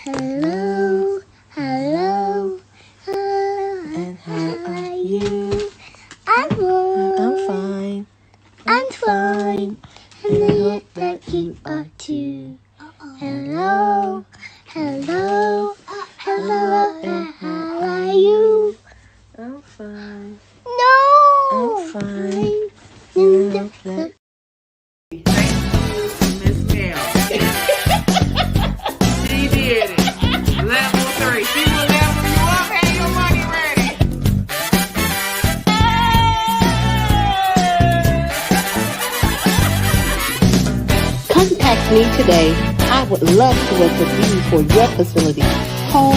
Hello, hello, hello, and how are you? I'm fine. I'm fine. And I hope that you are too. Hello, hello, hello, and how are you? I'm fine. No! I'm fine. And I hope that Miss Mel. She did it. Level 3. She will level you up. Have your money ready. Contact me today. I would love to work with you for your facility, home,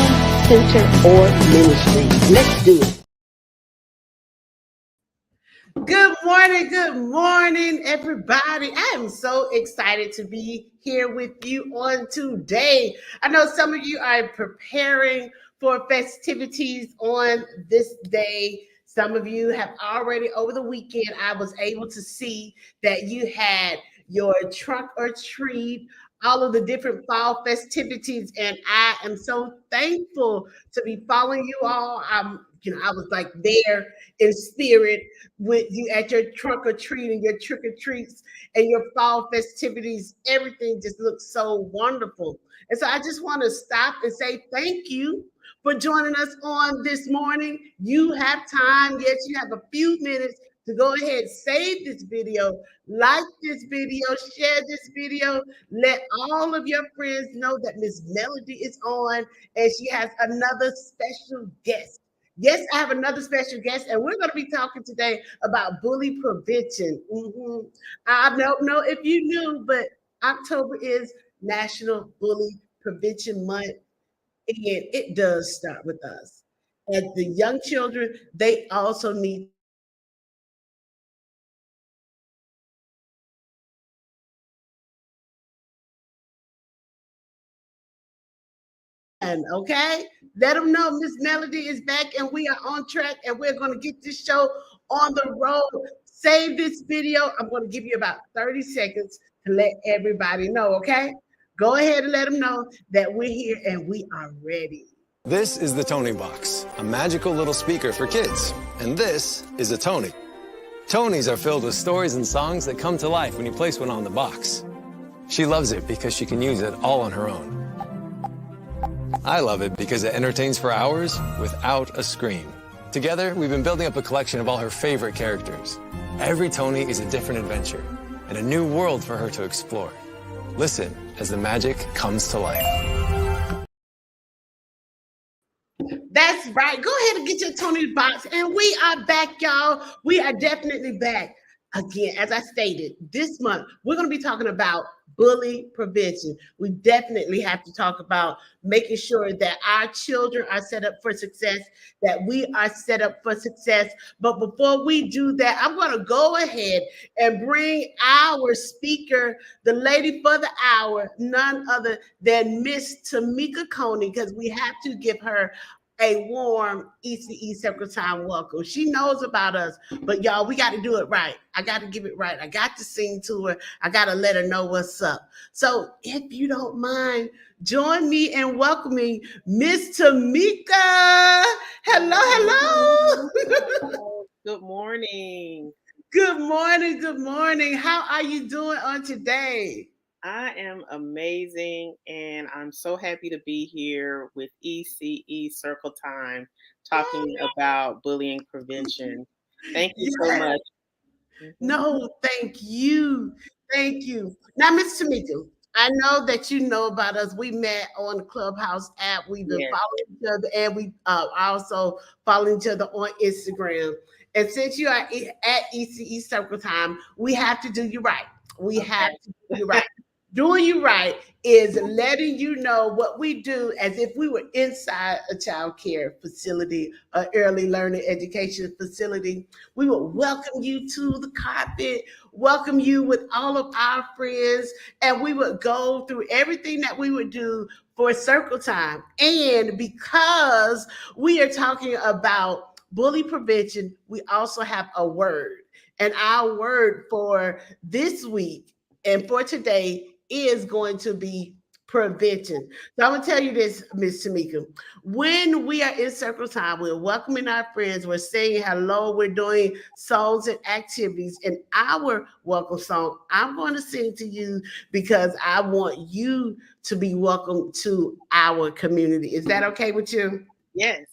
center, or ministry. Let's do it. Good morning, everybody. I am so excited to be here with you on today. I know some of you are preparing for festivities on this day. Some of you have already, over the weekend, I was able to see that you had your trunk or treat, all of the different fall festivities, and I am so thankful to be following you all. I was like there in spirit with you at your trunk or treat and your trick or treats and your fall festivities. Everything just looks so wonderful. And so I just want to stop and say thank you for joining us on this morning. You have time. Yes, you have a few minutes to go ahead, save this video, like this video, share this video, let all of your friends know that Miss Melody is on and she has another special guest. Yes, I have another special guest, and we're going to be talking today about bully prevention. I don't know if you knew, but October is National Bully Prevention Month, and it does start with us. And the young children, they also need. Okay, let them know Miss Melody is back and we are on track and we're going to get this show on the road. Save this video. I'm going to give you about 30 seconds to let everybody know. Okay, go ahead and let them know that we're here and we are ready. This is the Tony Box, a magical little speaker for kids. And this is a Tony. Tonys are filled with stories and songs that come to life when you place one on the box. She loves it because she can use it all on her own. I love it because it entertains for hours without a screen. Together, we've been building up a collection of all her favorite characters. Every Tony is a different adventure and a new world for her to explore. Listen as the magic comes to life. That's right. Go ahead and get your Tony box. And we are back, y'all. We are definitely back. Again, as I stated, this month, we're going to be talking about bully prevention. We definitely have to talk about making sure that our children are set up for success, that we are set up for success. But before we do that, I'm going to go ahead and bring our speaker, the lady for the hour, none other than Miss Tymeka Coney, because we have to give her a warm ECE Circle Time welcome. She knows about us, but y'all, we got to do it right. I got to give it right. I got to sing to her. I got to let her know what's up. So if you don't mind, join me in welcoming Miss Tymeka. Hello. Good morning. Good morning. Good morning. How are you doing on today? I am amazing, and I'm so happy to be here with ECE Circle Time talking about bullying prevention. Thank you so much. No, thank you. Thank you. Now, Miss Tymeka, I know that you know about us. We met on the Clubhouse app. We've been Yes. following each other, and we also following each other on Instagram. And since you are at ECE Circle Time, we have to do you right. We have to do you right. Doing you right is letting you know what we do as if we were inside a child care facility, an early learning education facility. We will welcome you to the carpet, welcome you with all of our friends, and we would go through everything that we would do for Circle Time. And because we are talking about bully prevention, we also have a word. And our word for this week and for today is going to be prevention. So I'm gonna tell you this, Miss Tymeka. When we are in circle time, we're welcoming our friends, we're saying hello, we're doing songs and activities. And our welcome song, I'm going to sing to you because I want you to be welcome to our community. Is that okay with you? Yes.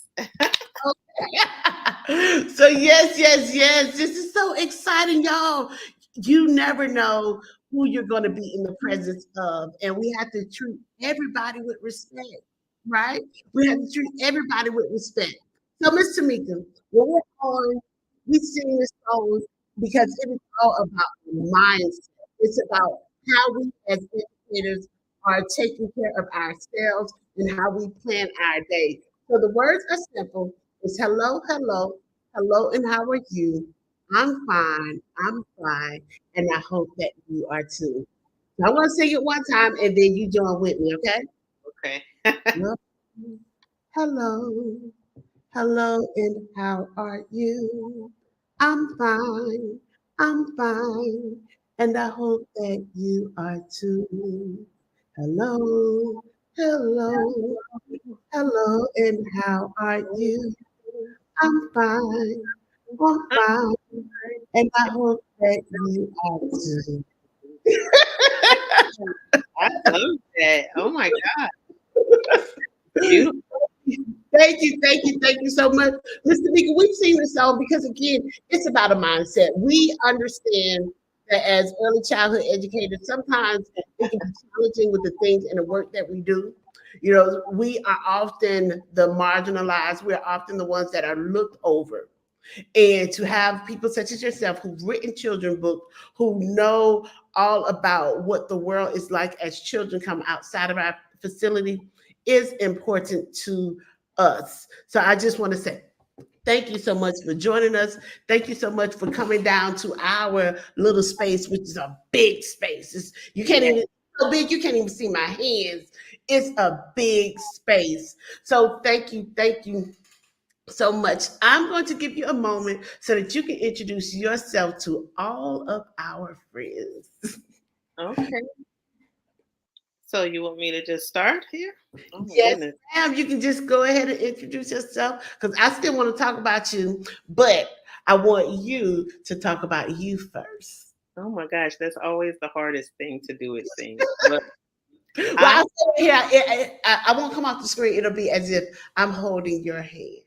So yes, yes, yes. This is so exciting, y'all. You never know who you're going to be in the presence of, and we have to treat everybody with respect, right? We have to treat everybody with respect. So, Miss Tymeka, when we're on, we sing this song because it is all about mindset. It's about how we as educators are taking care of ourselves and how we plan our day. So the words are simple. It's hello, hello, hello, and how are you? I'm fine, and I hope that you are too. So I want to sing it one time, and then you join with me, okay? Okay. Hello, hello, hello, and how are you? I'm fine, and I hope that you are too. Hello, hello, hello, and how are you? I'm fine. I'm fine. And I hope that you are too. I love that. Oh my God. Beautiful. Thank you so much. Mr. Nika, we've seen this song because again, it's about a mindset. We understand that as early childhood educators, sometimes it can be challenging with the things and the work that we do. You know, we are often the marginalized, we're often the ones that are looked over. And to have people such as yourself who've written children books, who know all about what the world is like as children come outside of our facility is important to us. So I just want to say thank you so much for joining us. Thank you so much for coming down to our little space, which is a big space. You can't Yeah. even so big you can't even see my hands. It's a big space. So thank you so much. I'm going to give you a moment so that you can introduce yourself to all of our friends. Okay. So you want me to just start here? Oh my Yes, goodness. ma'am. You can just go ahead and introduce yourself because I still want to talk about you, but I want you to talk about you first. Oh my gosh, that's always the hardest thing to do, it seems. But Well, I I'll say it here. I won't come off the screen. It'll be as if I'm holding your hand.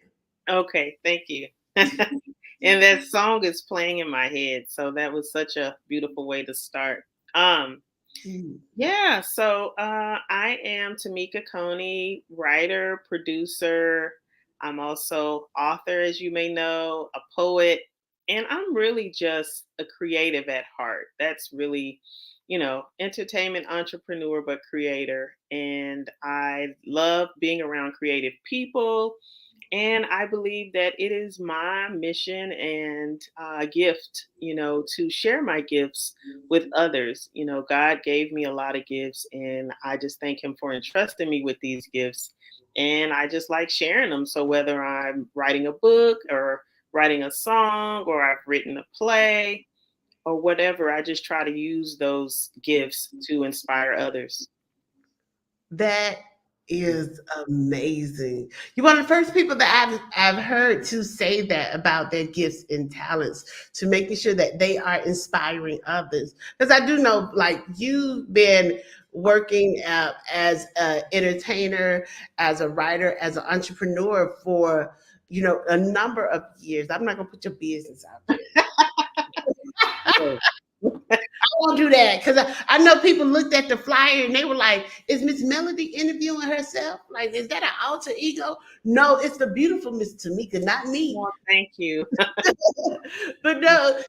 okay, thank you. And that song is playing in my head, so that was such a beautiful way to start. Um, Mm. yeah, so I am Tymeka Coney, writer, producer. I'm also author, as you may know, a poet, and I'm really just a creative at heart. That's really, entertainment entrepreneur, but creator. And I love being around creative people, and I believe that it is my mission and gift, to share my gifts with others. God gave me a lot of gifts, and I just thank Him for entrusting me with these gifts. And I just like sharing them. So whether I'm writing a book or writing a song or I've written a play or whatever, I just try to use those gifts to inspire others. That is amazing. You're one of the first people that I've heard to say that about their gifts and talents, to making sure that they are inspiring others. Because I do know, like you've been working as an entertainer, as a writer, as an entrepreneur for a number of years. I'm not gonna put your business out there. I won't do that because I know people looked at the flyer and they were like, "Is Miss Melody interviewing herself? Like, is that an alter ego?" No, it's the beautiful Miss Tymeka, not me. Well, thank you. But no,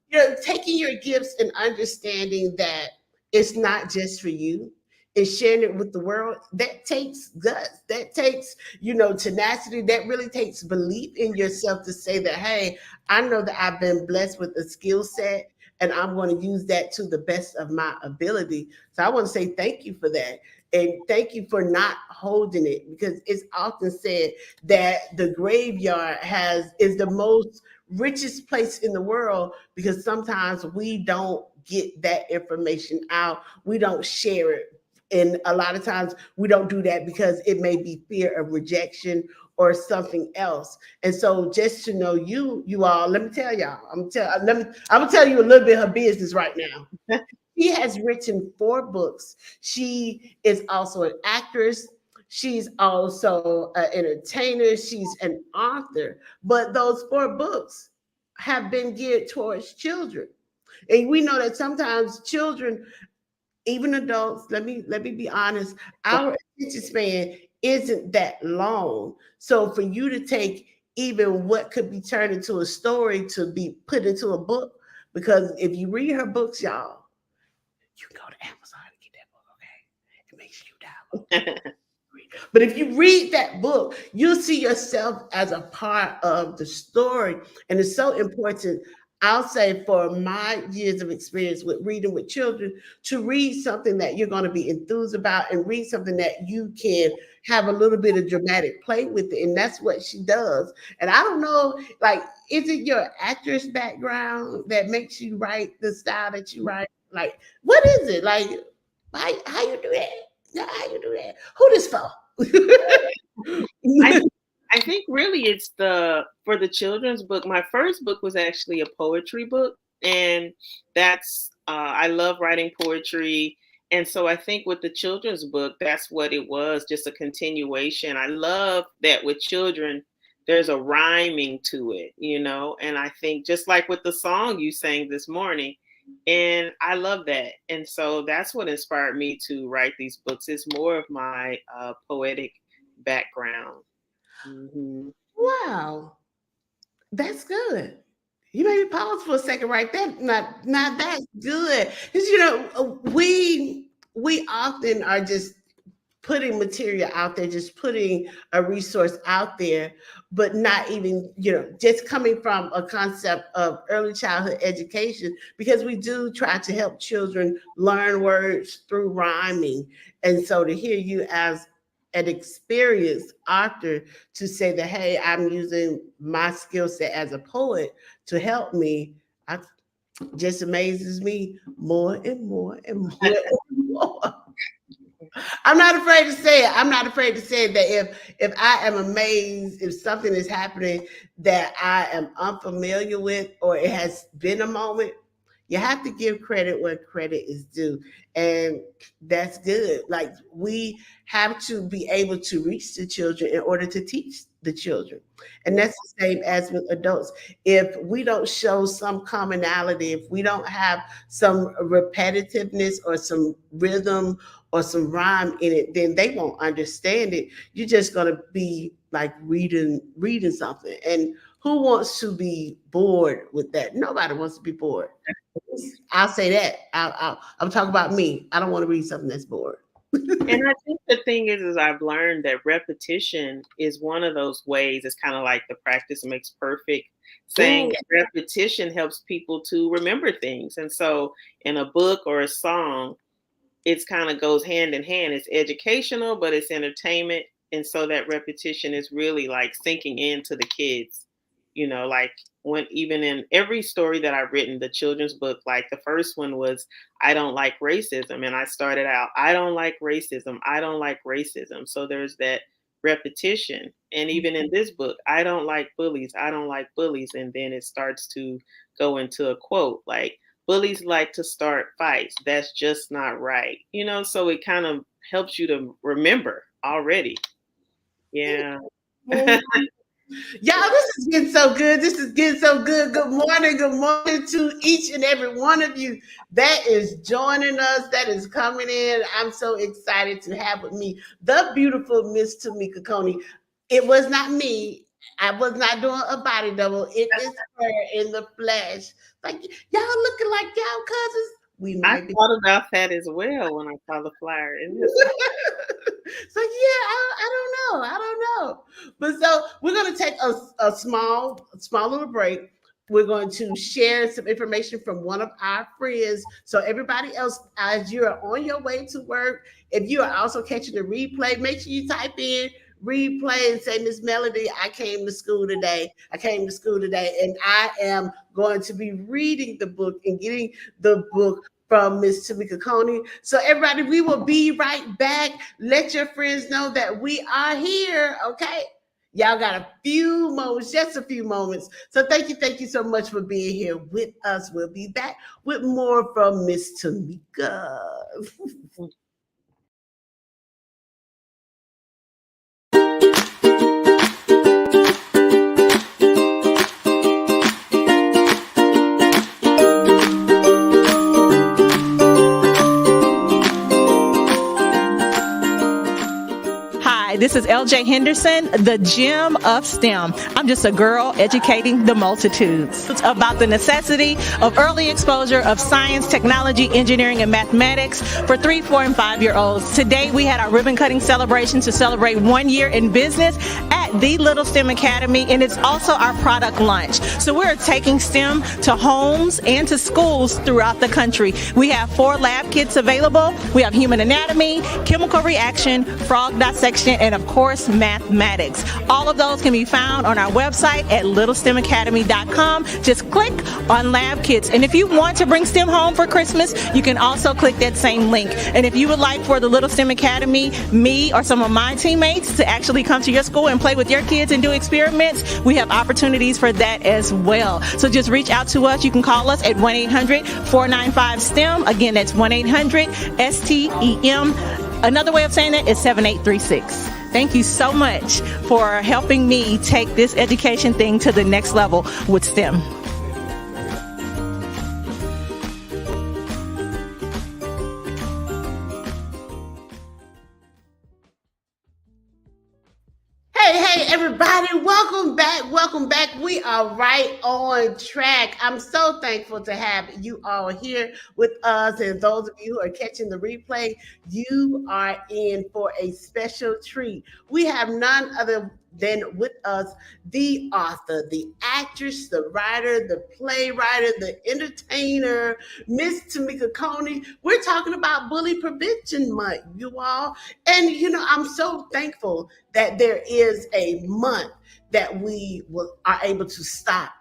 taking your gifts and understanding that it's not just for you and sharing it with the world, that takes guts. That takes, tenacity. That really takes belief in yourself to say that, hey, I know that I've been blessed with a skill set and I'm going to use that to the best of my ability. So I want to say thank you for that. And thank you for not holding it, because it's often said that the graveyard is the most richest place in the world, because sometimes we don't get that information out. We don't share it And a lot of times we don't do that because it may be fear of rejection or something else. And so just to know you all, let me tell y'all, I'm gonna tell you a little bit of her business right now. She has written 4 books. She is also an actress. She's also an entertainer. She's an author. But those 4 books have been geared towards children. And we know that sometimes children, even adults, let me be honest, our attention span isn't that long. So for you to take even what could be turned into a story to be put into a book, because if you read her books, y'all, you can go to Amazon and get that book, okay? And make sure you download. But if you read that book, you'll see yourself as a part of the story. And it's so important, I'll say, for my years of experience with reading with children, to read something that you're going to be enthused about and read something that you can have a little bit of dramatic play with it. And that's what she does. And I don't know, like, is it your actress background that makes you write the style that you write? Like, what is it? Like, how you do that? How you do that? Who this for? I I think really it's for the children's book. My first book was actually a poetry book, and that's I love writing poetry, and so I think with the children's book, that's what it was, just a continuation. I love that with children, there's a rhyming to it, and I think just like with the song you sang this morning, and I love that, and so that's what inspired me to write these books. It's more of my poetic background. Mhm. Wow, that's good. You made me pause for a second right there. Not that's good. Because we often are just putting material out there, just putting a resource out there, but not even, just coming from a concept of early childhood education, because we do try to help children learn words through rhyming. And so to hear you as an experienced author to say that, hey, I'm using my skill set as a poet to help me, I, just amazes me more and more and more and more. I'm not afraid to say it. I'm not afraid to say that if I am amazed, if something is happening that I am unfamiliar with, or it has been a moment, you have to give credit where credit is due. And that's good. Like, we have to be able to reach the children in order to teach the children. And that's the same as with adults. If we don't show some commonality, if we don't have some repetitiveness or some rhythm or some rhyme in it, then they won't understand it. You're just gonna be like reading something. And who wants to be bored with that? Nobody wants to be bored. I'll say that. I'm talking about me. I don't want to read something that's bored. And I think the thing is I've learned that repetition is one of those ways. It's kind of like the practice makes perfect, saying repetition helps people to remember things. And so in a book or a song, it's kind of goes hand in hand. It's educational, but it's entertainment. And so that repetition is really like sinking into the kids, like when even in every story that I've written, the children's book, like the first one was, I don't like racism. And I started out, I don't like racism. I don't like racism. So there's that repetition. And even in this book, I don't like bullies. I don't like bullies. And then it starts to go into a quote like, bullies like to start fights. That's just not right. So it kind of helps you to remember already. Yeah. Y'all, this is getting so good. This is getting so good. Good morning. Good morning to each and every one of you that is joining us, that is coming in. I'm so excited to have with me the beautiful Miss Tymeka Coney. It was not me. I was not doing a body double. It is her in the flesh. Like, y'all looking like y'all cousins. I thought about that as well when I saw the flyer. So yeah, I don't know. But so we're gonna take a small little break. We're going to share some information from one of our friends. So everybody else, as you are on your way to work, if you are also catching the replay, make sure you type in replay and say, Miss Melody, I came to school today. And I am going to be reading the book and getting the book from Miss Tymeka Coney. So everybody, we will be right back. Let your friends know that we are here, okay? Y'all got a few moments, just a few moments. So thank you so much for being here with us. We'll be back with more from Miss Tymeka. This is LJ Henderson, the gem of STEM. I'm just a girl educating the multitudes. It's about the necessity of early exposure of science, technology, engineering, and mathematics for 3, 4, and 5-year-olds. Today, we had our ribbon cutting celebration to celebrate 1 year in business at the Little STEM Academy, and it's also our product launch. So we're taking STEM to homes and to schools throughout the country. We have 4 lab kits available. We have human anatomy, chemical reaction, frog dissection, and of course, mathematics. All of those can be found on our website at littlestemacademy.com. Just click on lab kits. And if you want to bring STEM home for Christmas, you can also click that same link. And if you would like for the Little STEM Academy, me or some of my teammates to actually come to your school and play with your kids and do experiments, we have opportunities for that as well. So just reach out to us. You can call us at 1-800-495-STEM. Again, that's 1-800-STEM. Another way of saying that is 7836. Thank you so much for helping me take this education thing to the next level with STEM. Hey, everybody, welcome back. We are right on track. I'm so thankful to have you all here with us, and those of you who are catching the replay, you are in for a special treat. We have none other than with us the author, the actress, the writer, the playwright, the entertainer, Miss Tymeka Coney. We're talking about Bully Prevention Month, you all. And, I'm so thankful that there is a month that we are able to stop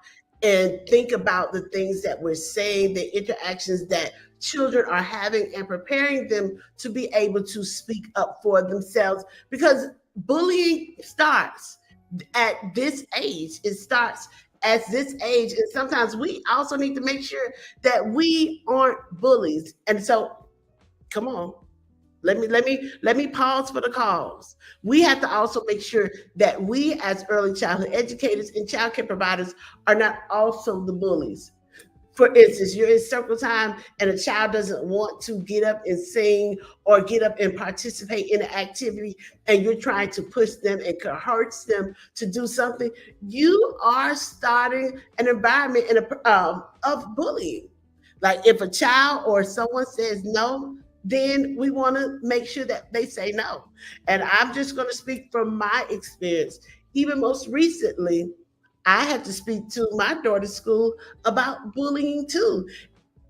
and think about the things that we're saying, the interactions that children are having, and preparing them to be able to speak up for themselves, because bullying starts at this age. It starts at this age, and sometimes we also need to make sure that we aren't bullies. And so, come on, let me pause for the cause. We have to also make sure that we, as early childhood educators and child care providers, are not also the bullies. For instance, you're in circle time and a child doesn't want to get up and sing or get up and participate in an activity, and you're trying to push them and coerce them to do something. You are starting an environment of bullying. Like, if a child or someone says no, then we want to make sure that they say no. And I'm just going to speak from my experience. Even most recently, I had to speak to my daughter's school about bullying too.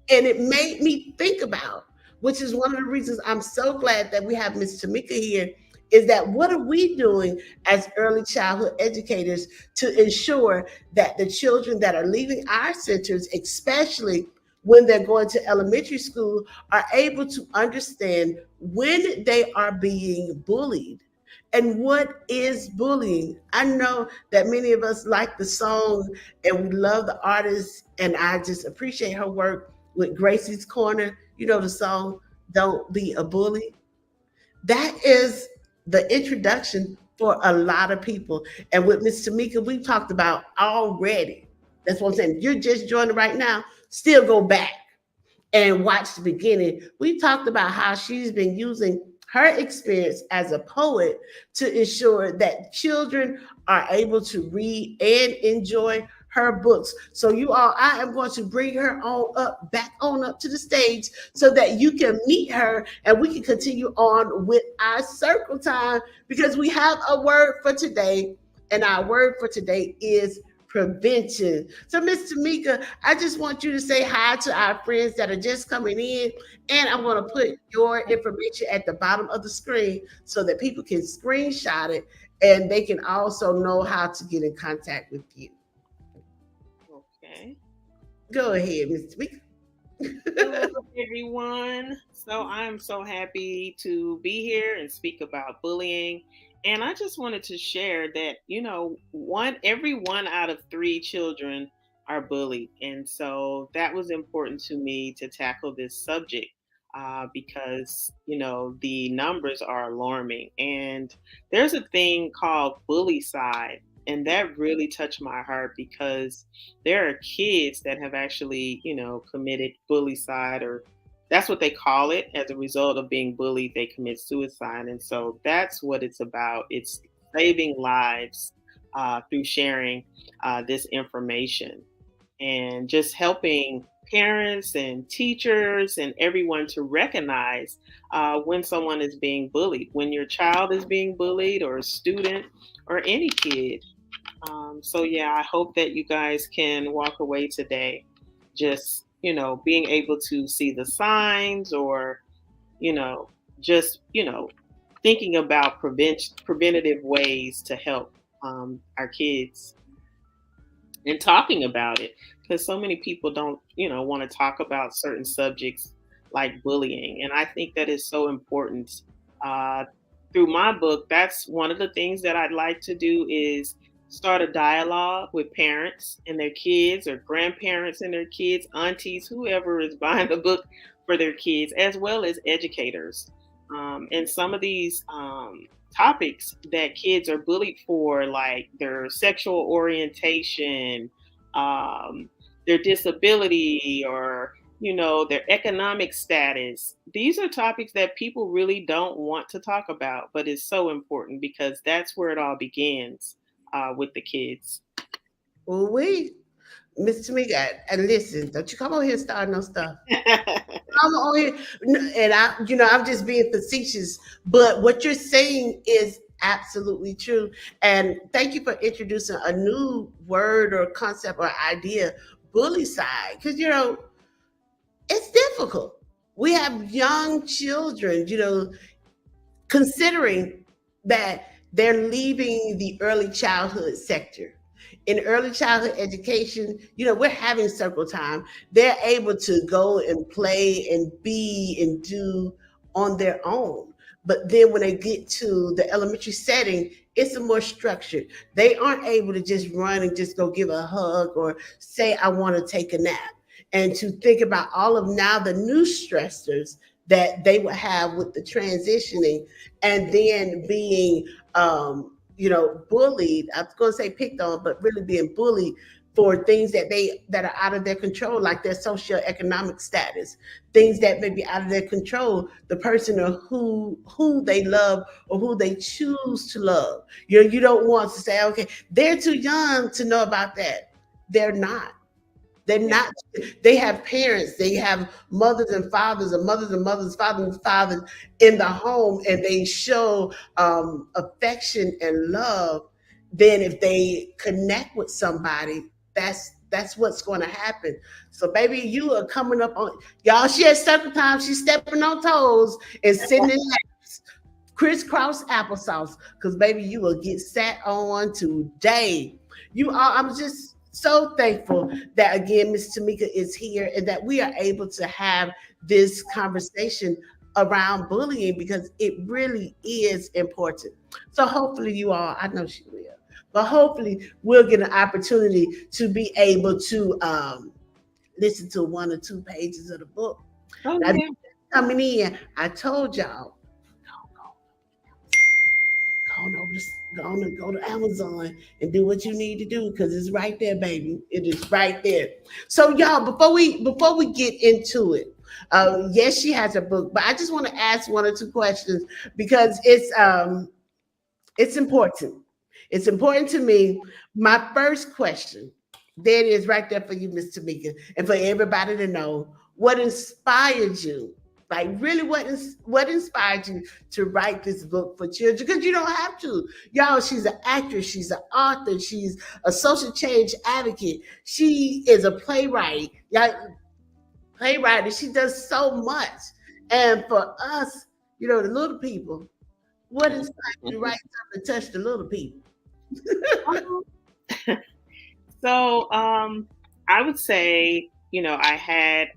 And it made me think about, which is one of the reasons I'm so glad that we have Miss Tymeka here, is that what are we doing as early childhood educators to ensure that the children that are leaving our centers, especially when they're going to elementary school, are able to understand when they are being bullied. And what is bullying? I know that many of us like the song and we love the artist, and I just appreciate her work with Gracie's Corner. You know the song, Don't Be a Bully? That is the introduction for a lot of people. And with Miss Tymeka, we've talked about already. That's what I'm saying. You're just joining right now. Still go back and watch the beginning. We talked about how she's been using her experience as a poet to ensure that children are able to read and enjoy her books. So you all, I am going to bring her back up to the stage so that you can meet her and we can continue on with our circle time, because we have a word for today, and our word for today is prevention. So, Miss Tymeka, I just want you to say hi to our friends that are just coming in, and I'm going to put your information at the bottom of the screen so that people can screenshot it and they can also know how to get in contact with you. Okay. Go ahead, Miss Tymeka. Hello, everyone. So I'm so happy to be here and speak about bullying. And I just wanted to share that, every one out of three children are bullied. And so that was important to me to tackle this subject because, the numbers are alarming. And there's a thing called bully side. And that really touched my heart because there are kids that have actually, committed bullycide, or that's what they call it. As a result of being bullied, they commit suicide. And so that's what it's about. It's saving lives through sharing this information and just helping parents and teachers and everyone to recognize when someone is being bullied, when your child is being bullied, or a student, or any kid. So yeah, I hope that you guys can walk away today just, being able to see the signs, or, you know, just, thinking about preventative ways to help our kids, and talking about it, because so many people don't, want to talk about certain subjects like bullying. And I think that is so important. Uh, Through my book, that's one of the things that I'd like to do, is start a dialogue with parents and their kids, or grandparents and their kids, aunties, whoever is buying the book for their kids, as well as educators. And some of these topics that kids are bullied for, like their sexual orientation, um, their disability, or their economic status. These are topics that people really don't want to talk about, but it's so important because that's where it all begins with the kids. Well, Miss Tamika, and listen, don't you come over here starting no stuff. I'm on here, and I'm just being facetious, but what you're saying is absolutely true. And thank you for introducing a new word or concept or idea, bully side, because it's difficult. We have young children, considering that they're leaving the early childhood sector. In early childhood education, we're having circle time. They're able to go and play and be and do on their own. But then when they get to the elementary setting, it's a more structured. They aren't able to just run and just go give a hug or say, I want to take a nap. And to think about all of now the new stressors that they would have with the transitioning, and then being bullied. I was going to say picked on, but really being bullied for things that are out of their control, like their socioeconomic status, things that may be out of their control, the person or who they love or who they choose to love. You don't want to say, okay, they're too young to know about that. They're not. They're not. They have parents. They have mothers and fathers, or mothers and mothers, fathers and fathers in the home, and they show affection and love. Then, if they connect with somebody, that's what's going to happen. So, baby, you are coming up on y'all. She at circle time. She's stepping on toes and sitting in laps, crisscross applesauce. Because, baby, you will get sat on today. You are. I'm just so thankful that again Miss Tymeka is here and that we are able to have this conversation around bullying, because it really is important. So hopefully you all, I know she will, but hopefully we'll get an opportunity to be able to listen to one or two pages of the book. Oh, Now, yeah. coming in, I told y'all, go to Amazon and do what you need to do, because it's right there, baby. It is right there. So, y'all, before we get into it, yes, she has a book, but I just want to ask one or two questions, because it's important. It's important to me. My first question, there it is, right there for you, Miss Tymeka, and for everybody to know what inspired you. Like, really, what inspired you to write this book for children? Because you don't have to. Y'all, she's an actress, she's an author, she's a social change advocate, she is a playwright. Playwright, and she does so much. And for us, the little people, what inspired you to write something to touch the little people? So I would say I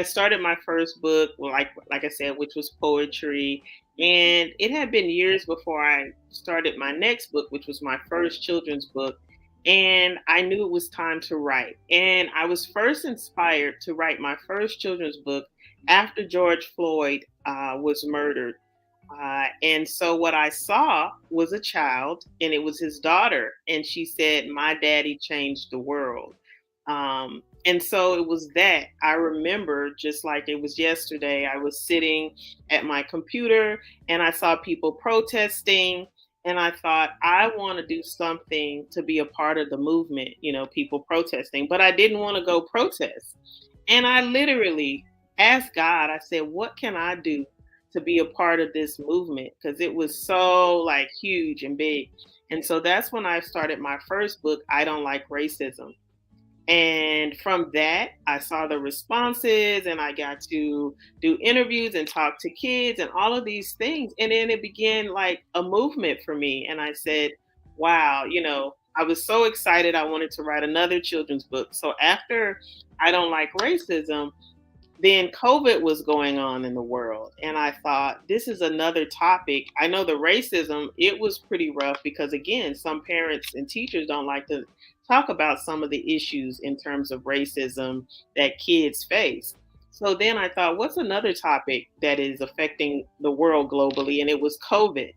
started my first book, well, like I said, which was poetry, and it had been years before I started my next book, which was my first children's book, and I knew it was time to write. And I was first inspired to write my first children's book after George Floyd was murdered. And so what I saw was a child, and it was his daughter, and she said, "My daddy changed the world." And so it was that I remember, just like it was yesterday. I was sitting at my computer and I saw people protesting, and I thought, I want to do something to be a part of the movement, people protesting, but I didn't want to go protest. And I literally asked God, I said, what can I do to be a part of this movement? Because it was so like huge and big. And so that's when I started my first book, I Don't Like Racism. And from that, I saw the responses, and I got to do interviews and talk to kids and all of these things. And then it began like a movement for me. And I said, wow, I was so excited. I wanted to write another children's book. So after I Don't Like Racism, then COVID was going on in the world. And I thought, this is another topic. I know the racism, it was pretty rough because, again, some parents and teachers don't like to talk about some of the issues in terms of racism that kids face. So then I thought, what's another topic that is affecting the world globally? And it was COVID.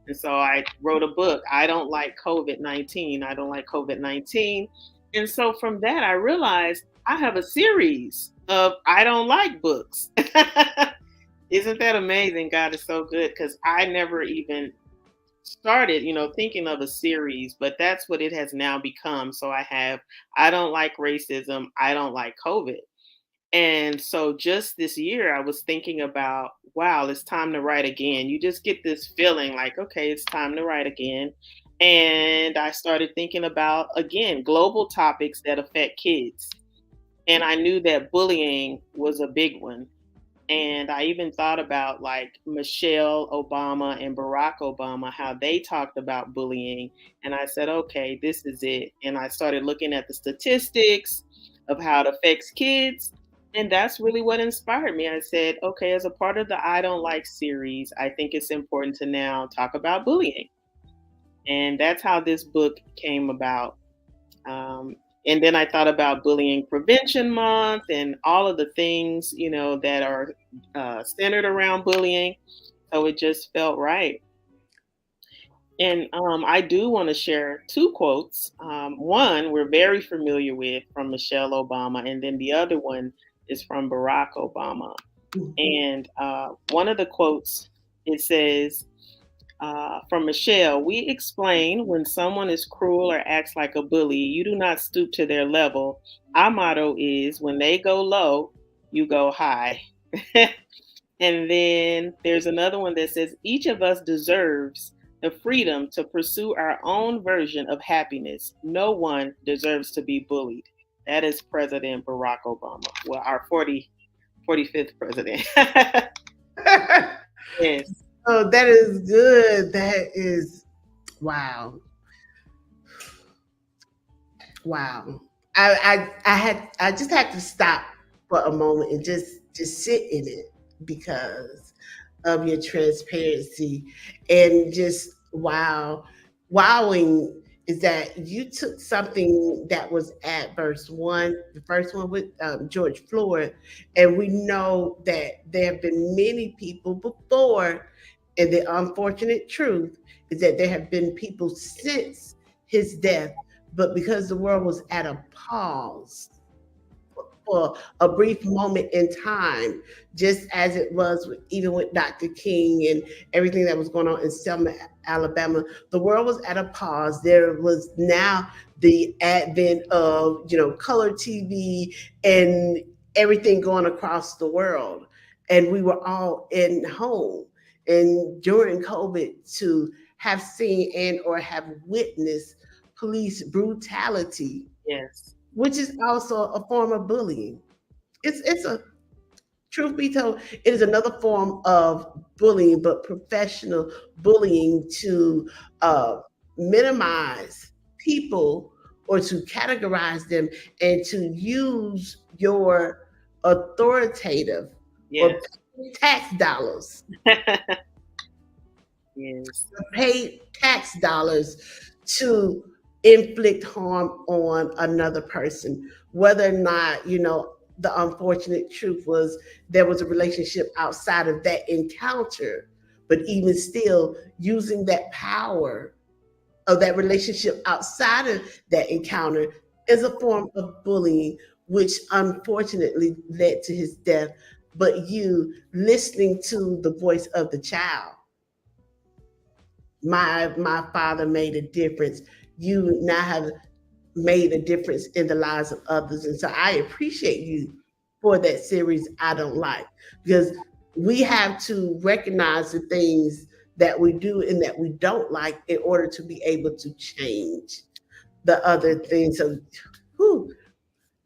And so I wrote a book, I Don't Like COVID-19. I Don't Like COVID-19. And so from that, I realized I have a series of I Don't Like books. Isn't that amazing? God is so good, because I never even started, thinking of a series, but that's what it has now become. So I have I Don't Like Racism, I Don't Like COVID. And so just this year, I was thinking about, wow, it's time to write again. You just get this feeling like, okay, it's time to write again. And I started thinking about, again, global topics that affect kids. And I knew that bullying was a big one. And I even thought about like Michelle Obama and Barack Obama, how they talked about bullying. And I said, okay, this is it. And I started looking at the statistics of how it affects kids. And that's really what inspired me. I said, okay, as a part of the I Don't Like series, I think it's important to now talk about bullying. And that's how this book came about. And then I thought about Bullying Prevention Month and all of the things, that are centered around bullying. So it just felt right. And I do want to share two quotes. One we're very familiar with from Michelle Obama, and then the other one is from Barack Obama. And one of the quotes, it says, from Michelle, we explain when someone is cruel or acts like a bully, you do not stoop to their level. Our motto is when they go low, you go high. And then there's another one that says, each of us deserves the freedom to pursue our own version of happiness. No one deserves to be bullied. That is President Barack Obama. Well, our 45th president. Yes. Oh, that is good. That is, wow. Wow. I just had to stop for a moment and just sit in it because of your transparency and just wowing is that you took something that was at verse 1, the first one with George Floyd, and we know that there have been many people before, and the unfortunate truth is that there have been people since his death, but because the world was at a pause for a brief moment in time, just as it was even with Dr. King and everything that was going on in Selma, Alabama, the world was at a pause. There was now the advent of, color TV and everything going across the world. And we were all in home. And during COVID, to have seen and or have witnessed police brutality, yes, which is also a form of bullying. It's a, truth be told, it is another form of bullying, but professional bullying to minimize people or to categorize them and to use your authoritative or tax dollars, paid tax dollars to inflict harm on another person, whether or not, the unfortunate truth was there was a relationship outside of that encounter, but even still using that power of that relationship outside of that encounter is a form of bullying, which unfortunately led to his death. But you listening to the voice of the child, my father made a difference. You now have made a difference in the lives of others. And so I appreciate you for that series, I Don't Like, because we have to recognize the things that we do and that we don't like in order to be able to change the other things. So,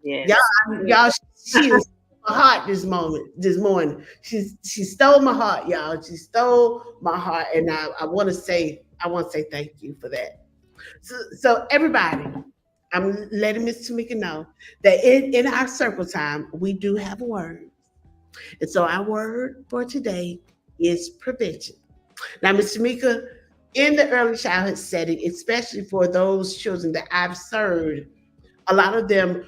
y'all, she is my heart this morning. She stole my heart, y'all. She stole my heart, and I want to say thank you for that. So everybody, I'm letting Miss Tymeka know that in our circle time, we do have a word. And so our word for today is prevention. Now, Miss Tymeka, in the early childhood setting, especially for those children that I've served, a lot of them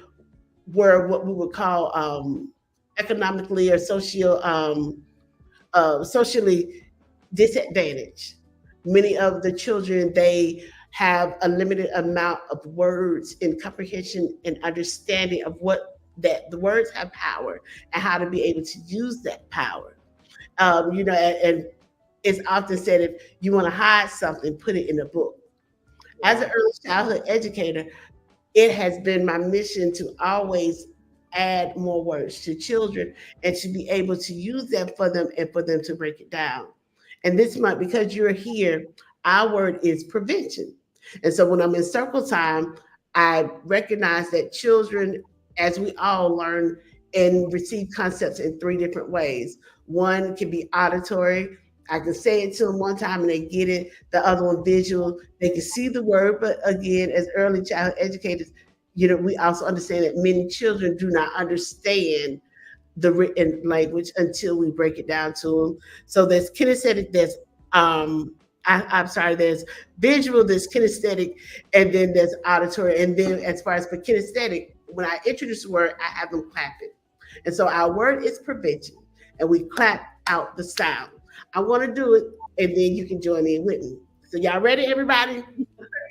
were what we would call economically or socially disadvantaged. Many of the children, they have a limited amount of words in comprehension and understanding of that the words have power and how to be able to use that power. And it's often said, if you want to hide something, put it in a book. As an early childhood educator, it has been my mission to always add more words to children and to be able to use them for them and for them to break it down. And this month, because you're here, our word is prevention. And so when I'm in circle time, I recognize that children, as we all learn and receive concepts in 3 different ways. One can be auditory. I can say it to them one time and they get it. The other one, visual. They can see the word, but again, as early childhood educators, we also understand that many children do not understand the written language until we break it down to them. So there's kinesthetic, there's there's visual, there's kinesthetic, and then there's auditory. And then as far as for kinesthetic, when I introduce the word, I have them clap it. And so our word is prevention, and we clap out the sound. I want to do it, and then you can join in with me. So y'all ready, everybody?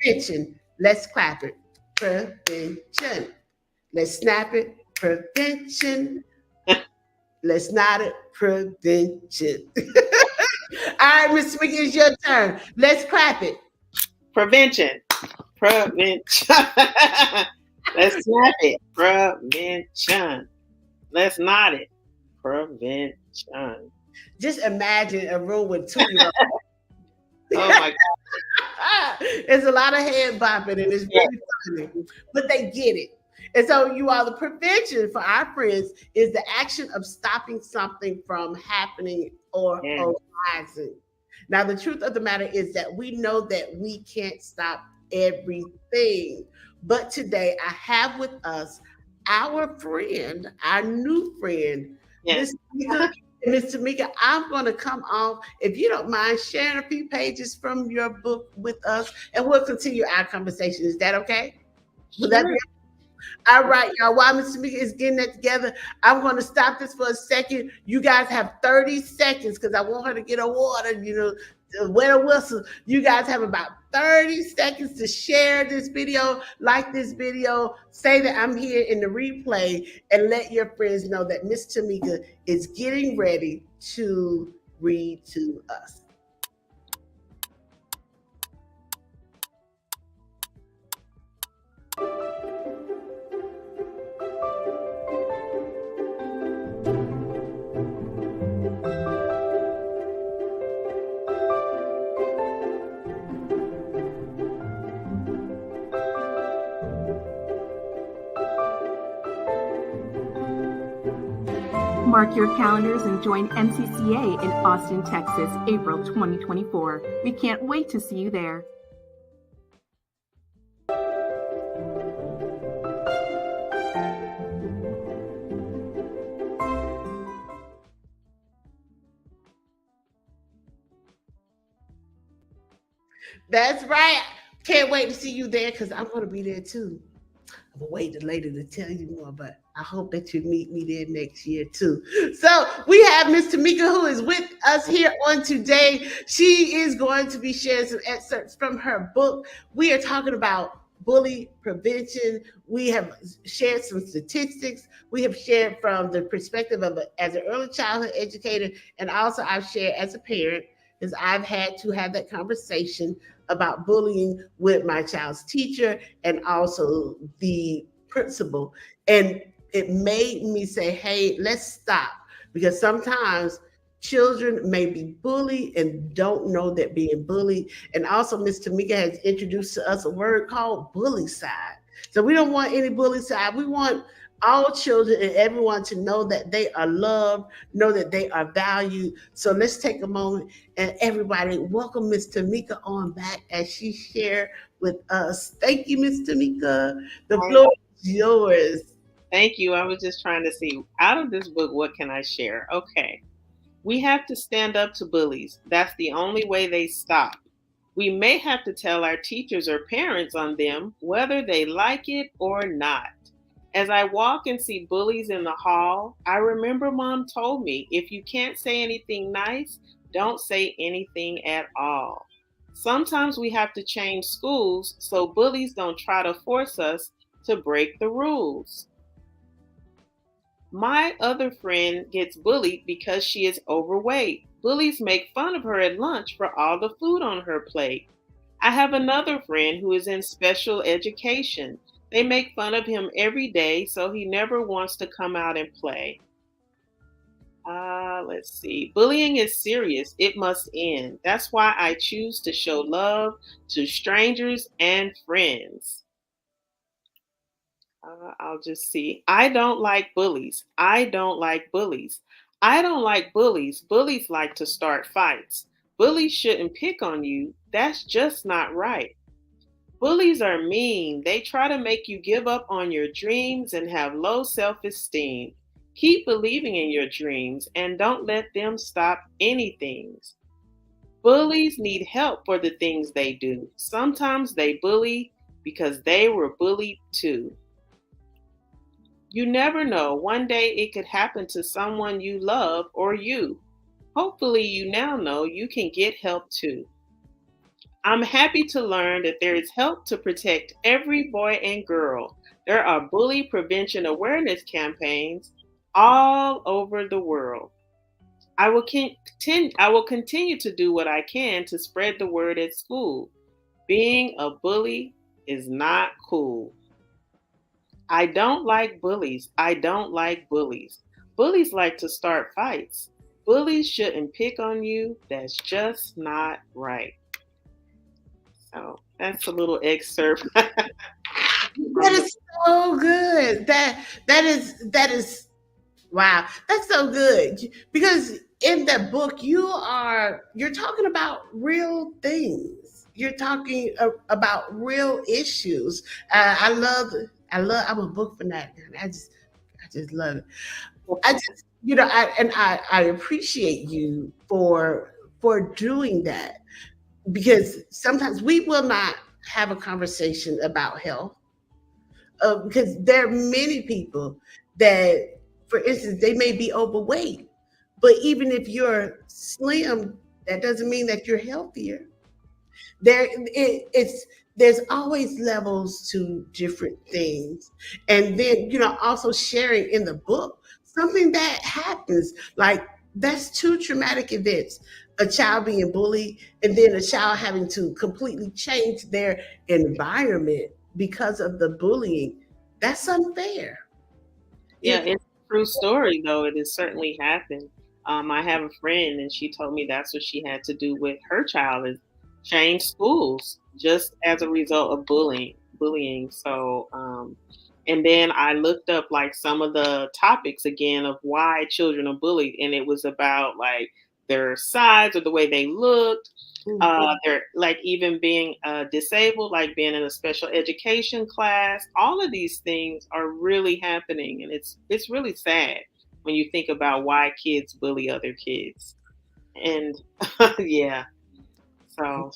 Prevention. Let's clap it. Prevention. Let's snap it. Prevention. Let's nod it. Prevention. All right, Miss Tymeka, it's your turn. Let's clap it. Prevention. Prevention. Let's snap it. Prevention. Let's nod it. Prevention. Just imagine a room with 2-year-olds. Oh my God. There's a lot of head bopping and it's really funny, but they get it. And so the prevention for our friends is the action of stopping something from happening or arising. Now, the truth of the matter is that we know that we can't stop everything. But today I have with us our friend, our new friend, Miss Tymeka. I'm going to come off, if you don't mind, sharing a few pages from your book with us, and we'll continue our conversation. Is that okay? Will that be okay? All right, y'all. While Miss Tymeka is getting that together, I'm going to stop this for a second. You guys have 30 seconds because I want her to get a water, wet a whistle. You guys have about 30 seconds to share this video, like this video, say that I'm here in the replay, and let your friends know that Miss Tymeka is getting ready to read to us. Mark your calendars and join MCCA in Austin, Texas, April 2024. We can't wait to see you there. That's right. Can't wait to see you there because I'm going to be there too. I'm gonna wait later to tell you more, but I hope that you meet me there next year too. So we have Miss Tymeka who is with us here on today. She is going to be sharing some excerpts from her book. We are talking about bully prevention. We have shared some statistics. We have shared from the perspective of as an early childhood educator, and also I've shared as a parent, because I've had to have that conversation about bullying with my child's teacher and also the principal. And it made me say, hey, let's stop. Because sometimes children may be bullied and don't know they're being bullied. And also, Miss Tymeka has introduced to us a word called bully side. So we don't want any bully side. We want all children and everyone to know that they are loved, know that they are valued. So let's take a moment and everybody welcome Miss Tymeka on back as she shared with us. Thank you, Miss Tymeka. The floor is yours. Thank you. I was just trying to see out of this book, what can I share? Okay. We have to stand up to bullies. That's the only way they stop. We may have to tell our teachers or parents on them, whether they like it or not. As I walk and see bullies in the hall, I remember Mom told me, if you can't say anything nice, don't say anything at all. Sometimes we have to change schools so bullies don't try to force us to break the rules. My other friend gets bullied because she is overweight. Bullies make fun of her at lunch for all the food on her plate. I have another friend who is in special education. They make fun of him every day, so he never wants to come out and play. Let's see. Bullying is serious. It must end. That's why I choose to show love to strangers and friends. I'll just see. I don't like bullies. I don't like bullies. I don't like bullies. Bullies like to start fights. Bullies shouldn't pick on you. That's just not right. Bullies are mean. They try to make you give up on your dreams and have low self-esteem. Keep believing in your dreams and don't let them stop anything. Bullies need help for the things they do. Sometimes they bully because they were bullied too. You never know. One day it could happen to someone you love or you. Hopefully you now know you can get help too. I'm happy to learn that there is help to protect every boy and girl. There are bully prevention awareness campaigns all over the world. I will continue to do what I can to spread the word at school. Being a bully is not cool. I don't like bullies. I don't like bullies. Bullies like to start fights. Bullies shouldn't pick on you. That's just not right. So that's a little excerpt. That is so good. That is wow. That's so good because in that book you're talking about real things. You're talking about real issues. I'm a book fanatic. I just love it. I just I appreciate you for doing that because sometimes we will not have a conversation about health because there are many people that, for instance, they may be overweight, but even if you're slim, that doesn't mean that you're healthier. There's always levels to different things, and then also sharing in the book something that happens like that's two traumatic events: a child being bullied, and then a child having to completely change their environment because of the bullying. That's unfair. Yeah, it's a true story, though. It has certainly happened. I have a friend, and she told me that's what she had to do with her child is change schools just as a result of bullying. So, and then I looked up like some of the topics again of why children are bullied, and it was about like their size or the way they looked. They're like even being disabled, like being in a special education class. All of these things are really happening, and it's really sad when you think about why kids bully other kids. And yeah, So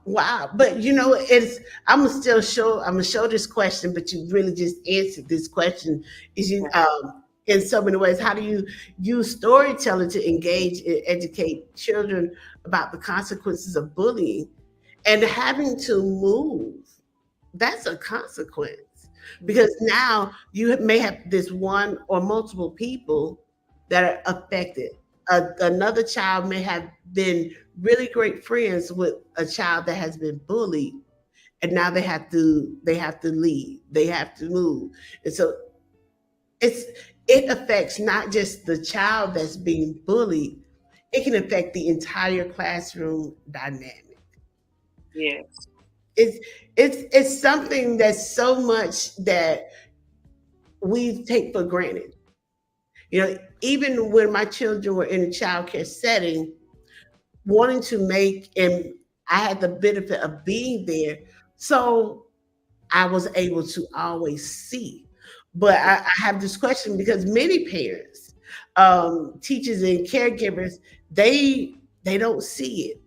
Wow. But I'm gonna show this question, but you really just answered this question. Is you in so many ways, how do you use storytelling to engage and educate children about the consequences of bullying and having to move? That's a consequence because now you may have this one or multiple people that are affected. Another child may have been really great friends with a child that has been bullied, and now they have to leave, they have to move, and so it affects not just the child that's being bullied; it can affect the entire classroom dynamic. yes. It's something that's so much that we take for granted. Even when my children were in a child care setting, wanting to make, and I had the benefit of being there, so I was able to always see. But I have this question because many parents, teachers, and caregivers, they don't see it.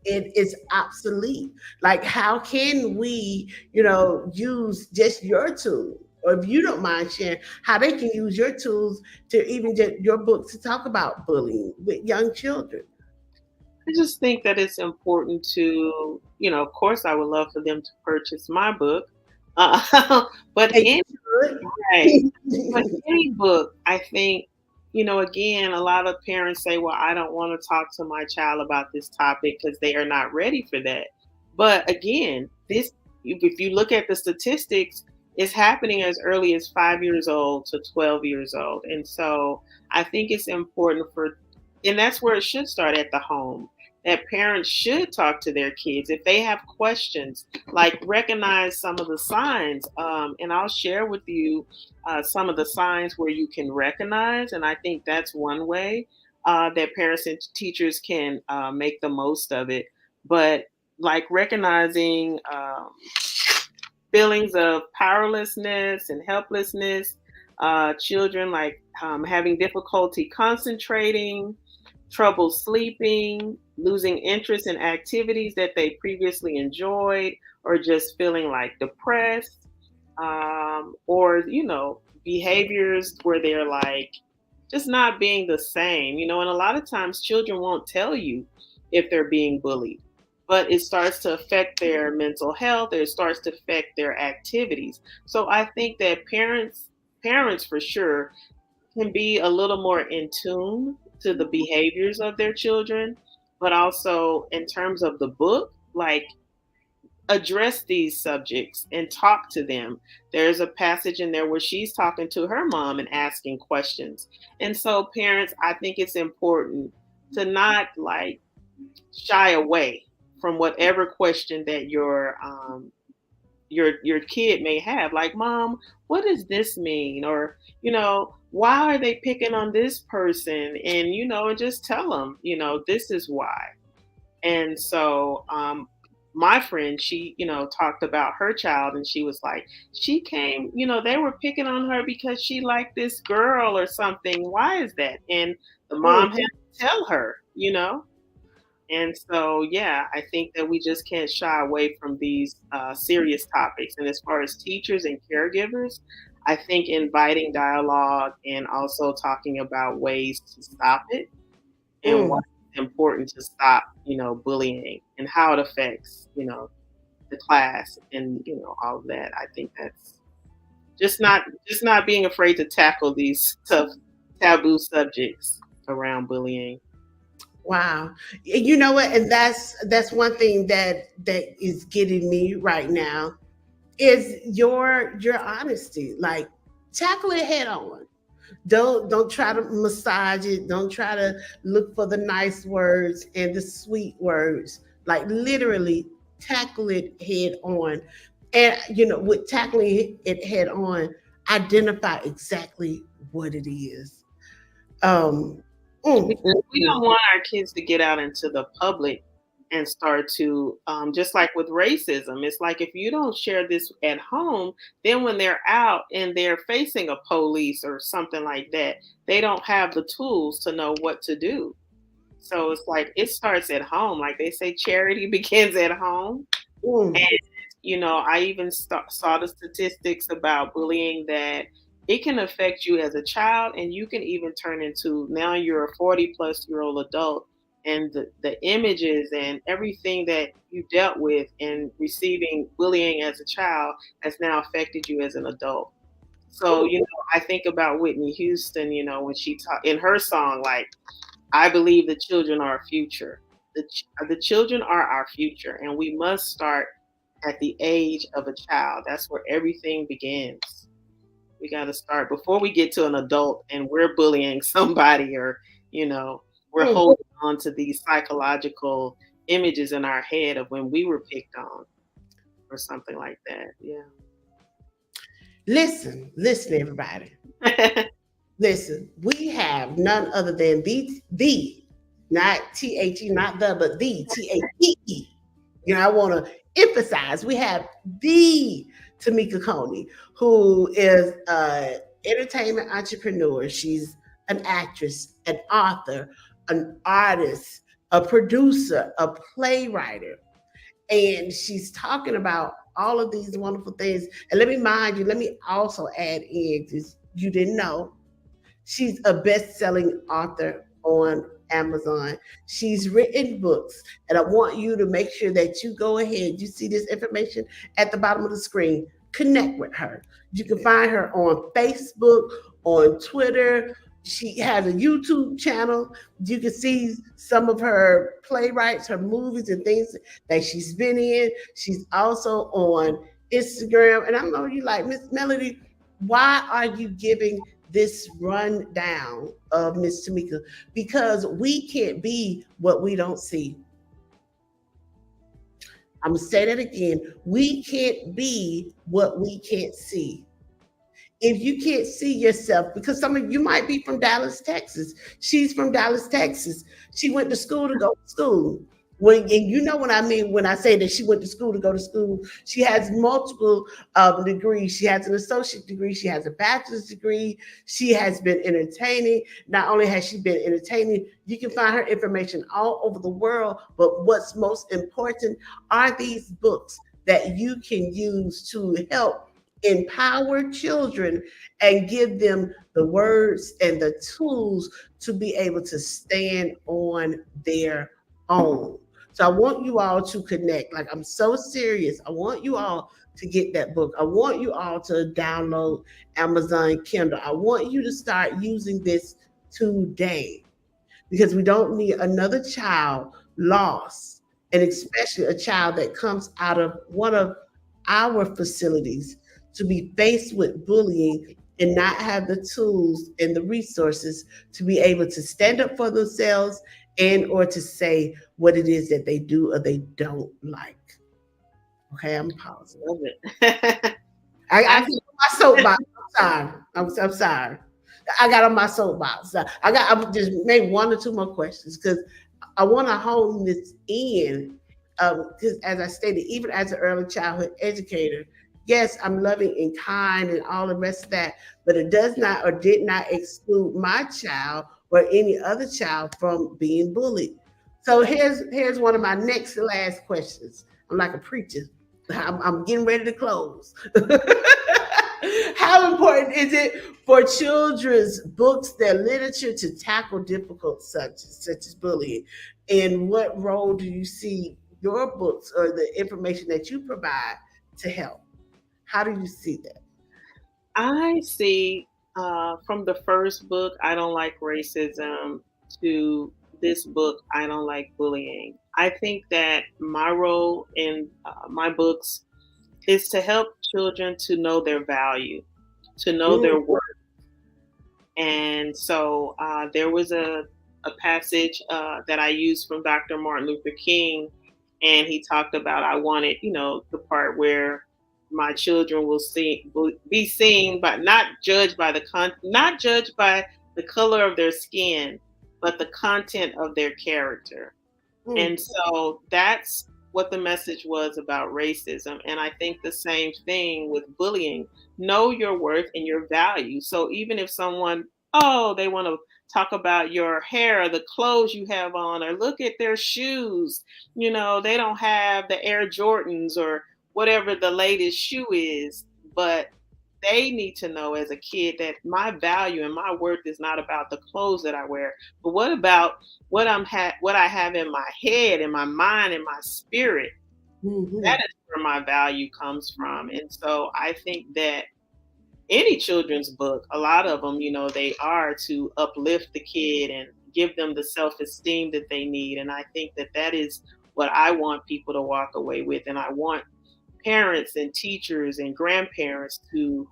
It is obsolete. Like, how can we, use just your tool, or if you don't mind sharing, how they can use your tools to even get your book to talk about bullying with young children? I just think that it's important to, of course, I would love for them to purchase my book. But They any right, but should. any book, I think, again, a lot of parents say, "Well, I don't want to talk to my child about this topic because they are not ready for that." But again, if you look at the statistics, it's happening as early as 5 years old to 12 years old, and so I think it's important and that's where it should start at the home. That parents should talk to their kids if they have questions, like recognize some of the signs. And I'll share with you some of the signs where you can recognize. And I think that's one way that parents and teachers can make the most of it. But like recognizing feelings of powerlessness and helplessness, children like having difficulty concentrating, trouble sleeping, losing interest in activities that they previously enjoyed, or just feeling like depressed, or, behaviors where they're like just not being the same, and a lot of times children won't tell you if they're being bullied, but it starts to affect their mental health, it starts to affect their activities. So I think that parents for sure can be a little more in tune to the behaviors of their children, but also in terms of the book, like address these subjects and talk to them. There's a passage in there where she's talking to her mom and asking questions. And so parents, I think it's important to not like shy away from whatever question that your kid may have, like, "Mom, what does this mean?" Or, "Why are they picking on this person?" And and just tell them, this is why. And so my friend, she talked about her child, and she was like, she came, they were picking on her because she liked this girl or something. Why is that? And the Mm. mom had to tell her. And so, yeah, I think that we just can't shy away from these serious topics. And as far as teachers and caregivers, I think inviting dialogue and also talking about ways to stop it and why Mm. it's important to stop, bullying and how it affects, the class and, all of that. I think that's just not being afraid to tackle these tough taboo subjects around bullying. Wow. You know what? And that's one thing that is getting me right now is your honesty. Like, tackle it head on. Don't try to massage it. Don't try to look for the nice words and the sweet words. Like, literally tackle it head on. And with tackling it head on, identify exactly what it is. Um We don't want our kids to get out into the public and start to just like with racism, it's like if you don't share this at home, then when they're out and they're facing a police or something like that, they don't have the tools to know what to do. So it's like it starts at home. Like they say, charity begins at home. Mm. And, I even saw the statistics about bullying that it can affect you as a child, and you can even turn into now you're a 40-plus-year-old adult, and the images and everything that you dealt with in receiving bullying as a child has now affected you as an adult. So, I think about Whitney Houston, when she talked in her song, like, I believe the children are our future. The children are our future, and we must start at the age of a child. That's where everything begins. We got to start before we get to an adult and we're bullying somebody, or, we're holding on to these psychological images in our head of when we were picked on or something like that. Yeah. Listen, everybody. Listen, we have none other than the, not THE, not the, but the THE. I want to emphasize we have the Tymeka Coney, who is an entertainment entrepreneur. She's an actress, an author, an artist, a producer, a playwright, and she's talking about all of these wonderful things. And let me also add in, because you didn't know, she's a best-selling author on Amazon. She's written books, and I want you to make sure that you go ahead. You see this information at the bottom of the screen. Connect with her. You can find her on Facebook, on Twitter. She has a YouTube channel. You can see some of her playwrights, her movies, and things that she's been in. She's also on Instagram. And I know you like, Miss Melody, why are you giving this rundown of Miss Tymeka? Because we can't be what we don't see. I'm gonna say that again. We can't be what we can't see. If you can't see yourself, because some of you might be from Dallas, Texas. She's from Dallas, Texas. She went to school to go to school. And you know what I mean when I say that she went to school to go to school. She has multiple degrees. She has an associate degree. She has a bachelor's degree. She has been entertaining. Not only has she been entertaining, you can find her information all over the world. But what's most important are these books that you can use to help empower children and give them the words and the tools to be able to stand on their own. So I want you all to connect. Like, I'm so serious. I want you all to get that book. I want you all to download Amazon Kindle. I want you to start using this today, because we don't need another child lost, and especially a child that comes out of one of our facilities to be faced with bullying and not have the tools and the resources to be able to stand up for themselves and or to say what it is that they do or they don't like. Okay, I'm pausing. Love it. I got on my soapbox. I'm sorry. I got on my soapbox. I'm just maybe one or two more questions, because I want to hone this in. Because as I stated, even as an early childhood educator, yes, I'm loving and kind and all the rest of that, but it does not or did not exclude my child or any other child from being bullied. So here's one of my next to last questions. I'm like a preacher. I'm getting ready to close. How important is it for children's books, their literature, to tackle difficult subjects such as bullying? And what role do you see your books or the information that you provide to help? How do you see that? I see from the first book, I Don't Like Racism, to this book, I Don't Like Bullying. I think that my role in my books is to help children to know their value, to know their worth. And so there was a passage that I used from Dr. Martin Luther King, and he talked about, I wanted, the part where my children will be seen, but not judged by the color of their skin, but the content of their character. And so that's what the message was about racism. And I think the same thing with bullying. Know your worth and your value. So even if someone, they want to talk about your hair or the clothes you have on, or look at their shoes. You know, they don't have the Air Jordans or whatever the latest shoe is, but they need to know as a kid that my value and my worth is not about the clothes that I wear, but what about what what I have in my head, in my mind, in my spirit. That is where my value comes from. And so I think that any children's book, a lot of them, you know, they are to uplift the kid and give them the self-esteem that they need. And I think that that is what I want people to walk away with. And I want parents and teachers and grandparents to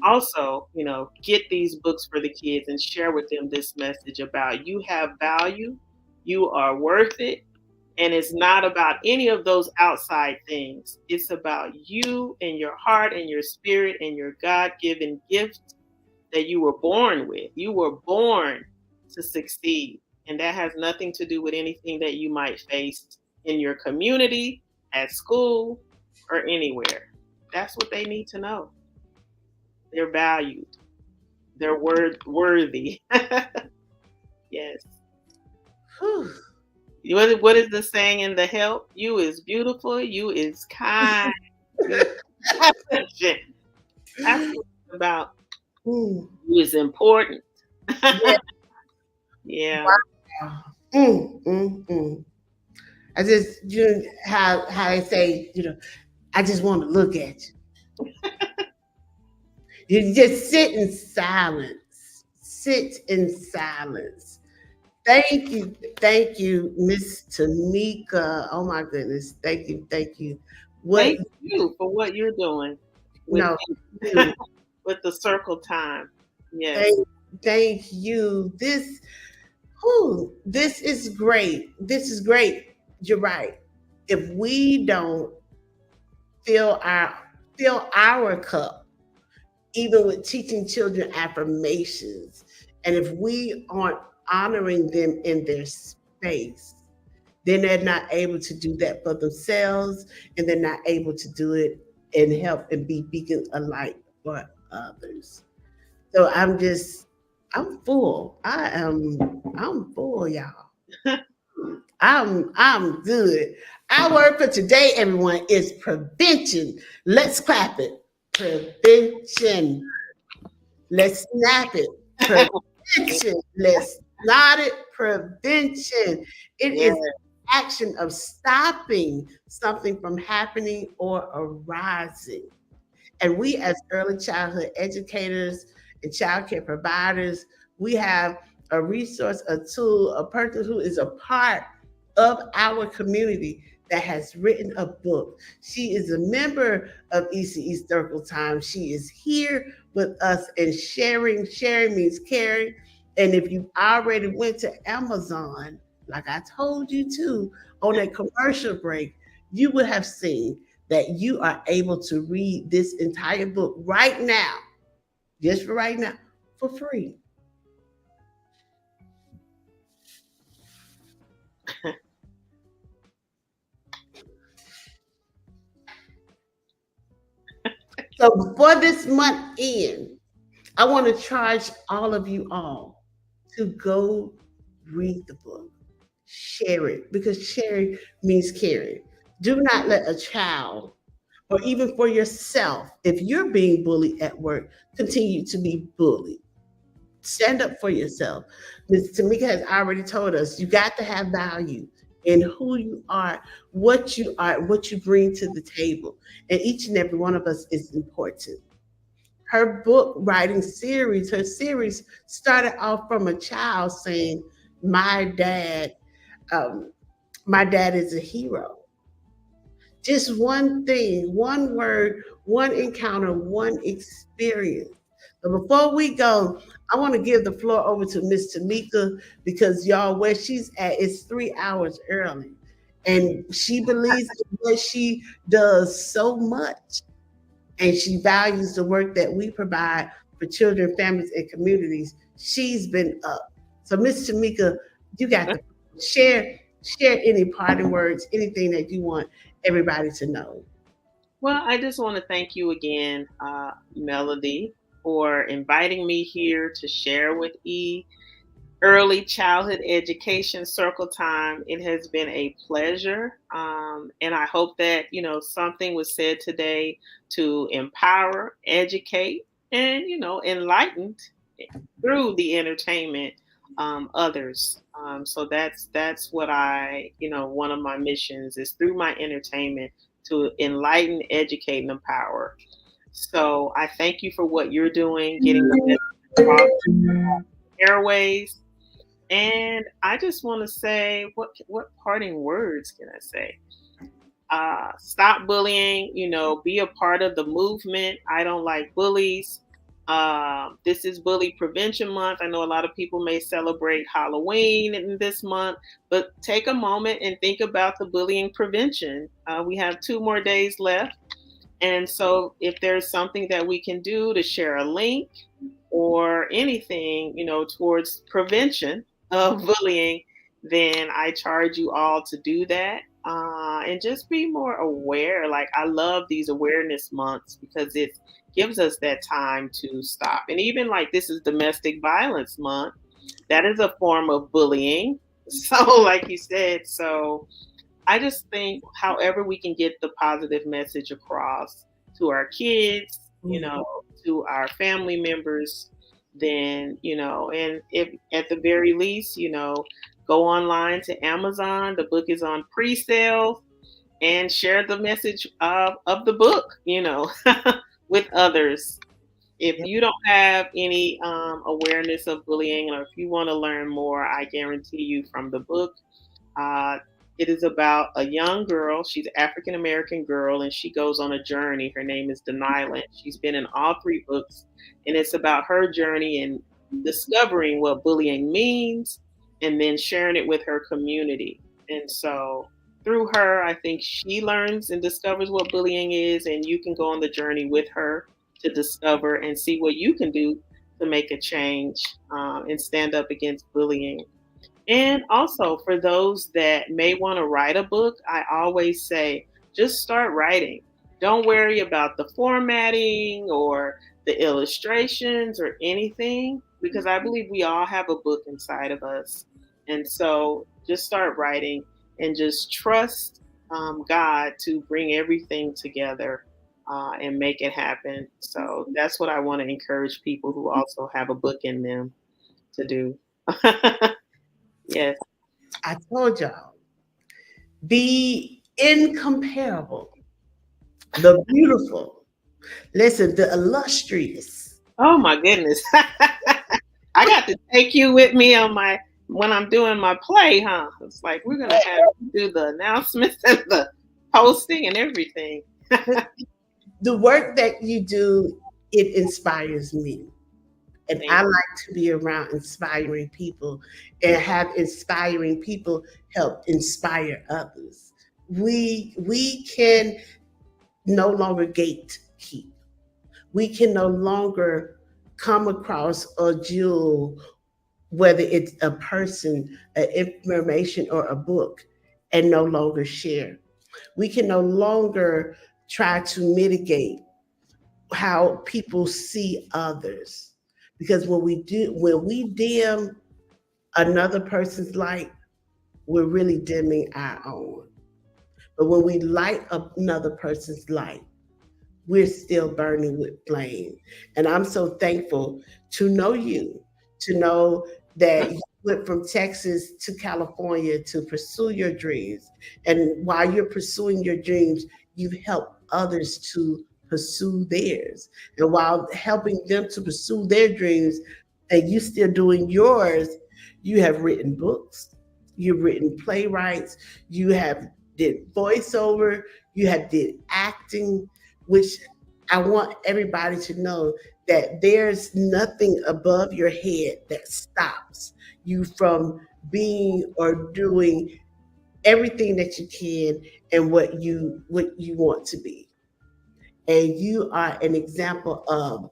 also, you know, get these books for the kids and share with them this message about you have value, you are worth it. And it's not about any of those outside things. It's about you and your heart and your spirit and your God-given gift that you were born with. You were born to succeed. And that has nothing to do with anything that you might face in your community, at school, or anywhere. That's what they need to know. They're valued. They're worthy. Yes. Whew. What is the saying in The Help? You is beautiful. You is kind. That's what it's about. You is important. Yeah. Wow. I just, you know, how they say, you know, I just want to look at you. You just sit in silence. Sit in silence. Thank you, Miss Tymeka. Oh my goodness, thank you. Thank you for what you're doing. With the circle time. Yes. Thank you. This is great. This is great. You're right. If we don't fill our cup, even with teaching children affirmations, and if we aren't honoring them in their space, then they're not able to do that for themselves, and they're not able to do it and help and be beacon of light for others. So I'm full. I'm full, y'all. I'm good. Our word for today, everyone, is prevention. Let's clap it. Prevention. Let's snap it. Prevention. Let's nod it. Prevention. It is action of stopping something from happening or arising. And we, as early childhood educators and childcare providers, we have a resource, a tool, a person who is a part of our community that has written a book. She is a member of ECE Circle Time. She is here with us and sharing. Sharing means caring. And if you already went to Amazon, like I told you to, on that commercial break, you would have seen that you are able to read this entire book right now, just for right now, for free. So before this month ends, I want to charge all of you all to go read the book, share it, because sharing means caring. Do not let a child, or even for yourself, if you're being bullied at work, continue to be bullied. Stand up for yourself. Ms. Tymeka has already told us you got to have value in who you are, what you bring to the table. And each and every one of us is important. Her book writing series, her series started off from a child saying, my dad is a hero. Just one thing, one word, one encounter, one experience. But before we go, I want to give the floor over to Miss Tymeka, because y'all, where she's at is 3 hours early. And she believes in what she does so much. And she values the work that we provide for children, families, and communities. She's been up. So Miss Tymeka, you got to share any parting words, anything that you want everybody to know. Well, I just want to thank you again, Melody, for inviting me here to share with E. early childhood education circle time. It has been a pleasure. And I hope that, something was said today to empower, educate, and, enlighten through the entertainment others. So that's what one of my missions is through my entertainment to enlighten, educate, and empower. So I thank you for what you're doing, getting the message across airways. And I just want to say, what parting words can I say? Stop bullying, be a part of the movement. I don't like bullies. This is Bully Prevention Month. I know a lot of people may celebrate Halloween in this month, but take a moment and think about the bullying prevention. We have 2 more days left. And so if there's something that we can do to share a link or anything, towards prevention of bullying, then I charge you all to do that. And just be more aware. Like, I love these awareness months because it gives us that time to stop. And even like this is Domestic Violence Month, that is a form of bullying. So, like you said, so I just think however we can get the positive message across to our kids, to our family members, then, and if at the very least, go online to Amazon. The book is on pre-sale, and share the message of the book, with others. If you don't have any awareness of bullying, or if you want to learn more, I guarantee you from the book, it is about a young girl. She's an African American girl, and she goes on a journey. Her name is Denial. She's been in all 3 books, and it's about her journey and discovering what bullying means, and then sharing it with her community. And so through her, I think she learns and discovers what bullying is, and you can go on the journey with her to discover and see what you can do to make a change and stand up against bullying. And also, for those that may want to write a book, I always say, just start writing. Don't worry about the formatting or the illustrations or anything, because I believe we all have a book inside of us. And so just start writing and just trust God to bring everything together and make it happen. So that's what I want to encourage people who also have a book in them to do. Yes. I told y'all, the incomparable, the beautiful, listen, the illustrious. Oh my goodness. I got to take you with me on when I'm doing my play, huh? It's like we're gonna have to do the announcements and the posting and everything. The work that you do, it inspires me. And I like to be around inspiring people and have inspiring people help inspire others. We can no longer gatekeep. We can no longer come across a jewel, whether it's a person, an information, or a book, and no longer share. We can no longer try to mitigate how people see others. Because when we dim another person's light, we're really dimming our own. But when we light up another person's light, we're still burning with flame. And I'm so thankful to know you, to know that you went from Texas to California to pursue your dreams. And while you're pursuing your dreams, you've helped others to pursue theirs. And while helping them to pursue their dreams and you still doing yours, you have written books, you've written playwrights, you have did voiceover, you have did acting, which I want everybody to know that there's nothing above your head that stops you from being or doing everything that you can and what you want to be. And you are an example of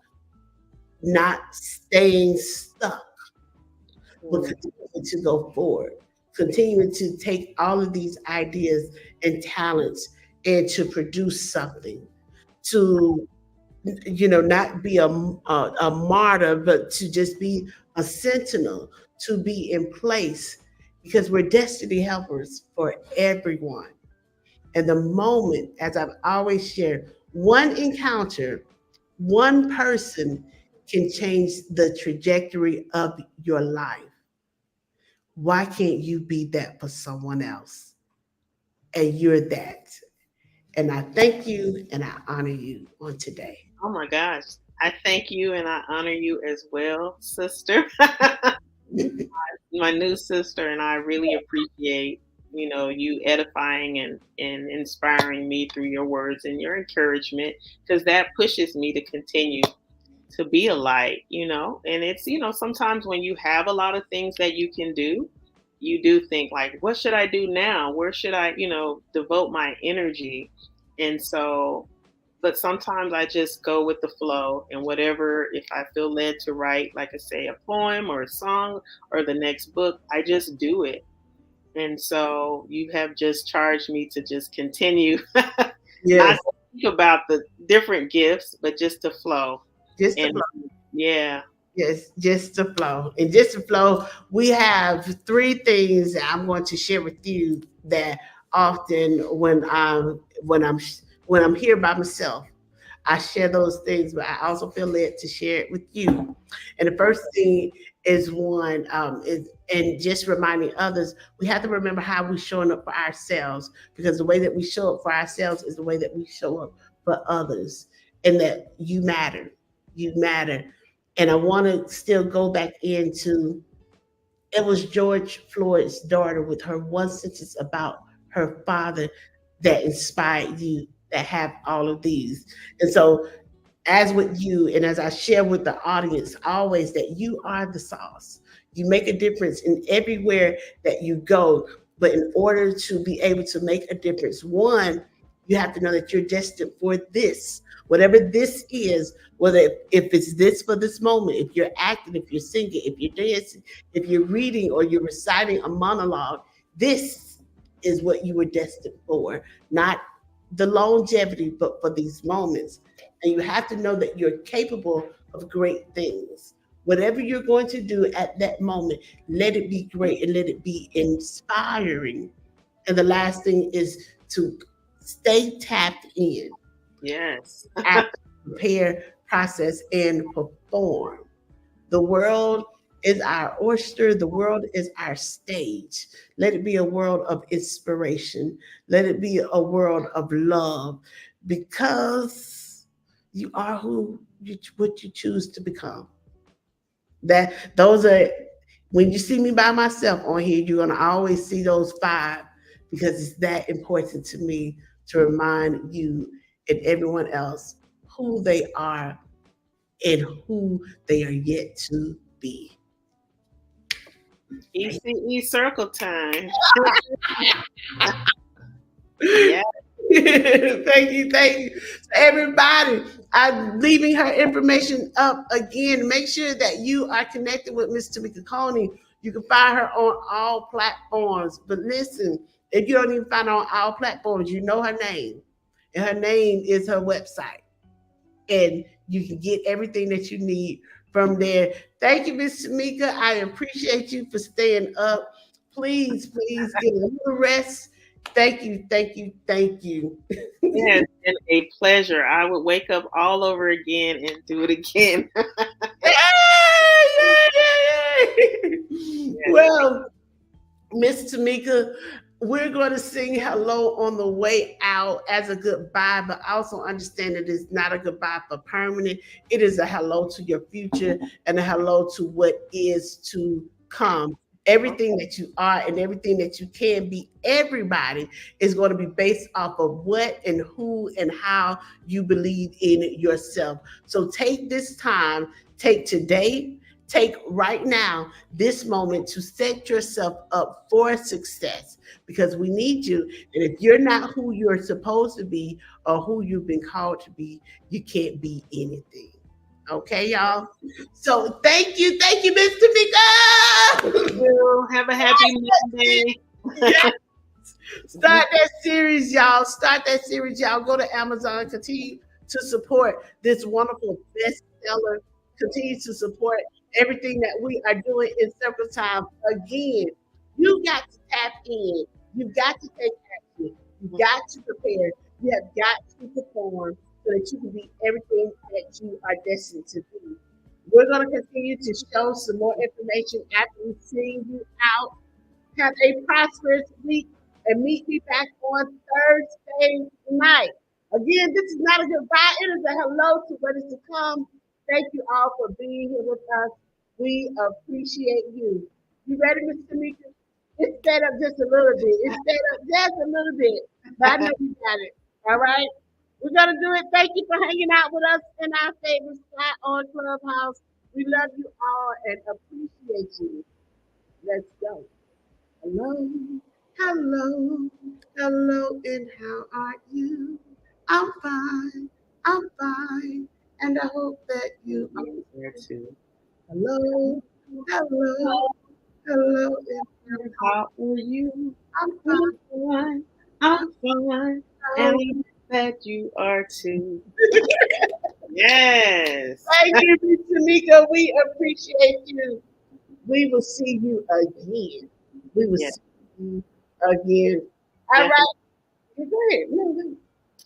not staying stuck, but continuing to go forward, continuing to take all of these ideas and talents and to produce something, to not be a martyr, but to just be a sentinel to be in place because we're destiny helpers for everyone. And the moment, as I've always shared, one encounter, one person can change the trajectory of your life. Why can't you be that for someone else? And you're that. And I thank you and I honor you on today. Oh my gosh. I thank you and I honor you as well, sister. My new sister, and I really appreciate, you edifying and inspiring me through your words and your encouragement, because that pushes me to continue to be a light. And it's, sometimes when you have a lot of things that you can do, you do think like, what should I do now? Where should I, devote my energy? And so, but sometimes I just go with the flow, and whatever, if I feel led to write, like I say, a poem or a song or the next book, I just do it. And so you have just charged me to just continue, Yes. not to think about the different gifts, but just to flow. Just to And flow. yeah. Yes, just to flow. And just to flow, we have three things that I'm going to share with you that often when I'm here by myself, I share those things, but I also feel led to share it with you. And the first thing is and just reminding others, we have to remember how we're showing up for ourselves, because the way that we show up for ourselves is the way that we show up for others, and that you matter. You matter. And I want to still go back into, it was George Floyd's daughter with her one sentence about her father that inspired you, that have all of these. And so, as with you, and as I share with the audience always, that you are the sauce. You make a difference in everywhere that you go. But in order to be able to make a difference, one, you have to know that you're destined for this, whatever this is, whether if it's this for this moment, if you're acting, if you're singing, if you're dancing, if you're reading or you're reciting a monologue, this is what you were destined for, not the longevity, but for these moments. And you have to know that you're capable of great things. Whatever you're going to do at that moment, let it be great and let it be inspiring. And the last thing is to stay tapped in. Yes. Prepare, process, and perform. The world is our oyster. The world is our stage. Let it be a world of inspiration. Let it be a world of love, because you are what you choose to become. Those are, when you see me by myself on here, you're gonna always see those five, because it's that important to me to remind you and everyone else who they are and who they are yet to be. ECE circle time. Yeah. Thank you. Everybody, I'm leaving her information up again. Make sure that you are connected with Miss Tymeka Coney. You can find her on all platforms. But listen, if you don't even find her on all platforms, you know her name. And her name is her website. And you can get everything that you need from there. Thank you, Miss Tymeka. I appreciate you for staying up. Please get a little rest. Thank you. Yes, and a pleasure. I would wake up all over again and do it again. Yay! Well, Miss Tymeka, we're going to sing hello on the way out as a goodbye, but also understand that it's not a goodbye for permanent. It is a hello to your future and a hello to what is to come. Everything that you are and everything that you can be, everybody is going to be based off of what and who and how you believe in yourself. So take this time, take today, take right now, this moment to set yourself up for success, because we need you. And if you're not who you're supposed to be or who you've been called to be, you can't be anything. Okay, y'all. So thank you, Miss Tymeka. Have a happy Monday. Yes. Start that series, y'all. Go to Amazon. Continue to support this wonderful bestseller. Continue to support everything that we are doing in Circle Time. Again, you got to tap in. You've got to take action. You've got to prepare. You have got to perform so that you can be everything that you are destined to be. We're going to continue to show some more information after we sing you out. Have a prosperous week and meet me back on Thursday night. Again, this is not a goodbye. It is a hello to what is to come. Thank you all for being here with us. We appreciate you. You ready, Mr. Mika? It's sped up just a little bit. It's sped up just a little bit. But I know you got it. All right? We're going to do it. Thank you for hanging out with us in our favorite spot on Clubhouse. We love you all and appreciate you. Let's go. Hello, hello, hello, and how are you? I'm fine, I'm fine, and I hope that you are there too. Hello, hello, hello, and how are you? I'm fine, I'm fine, and I hope that you are too. Yes. Thank you, Miss Tymeka. We appreciate you. We will see you again. We will see you again. All right. Go ahead.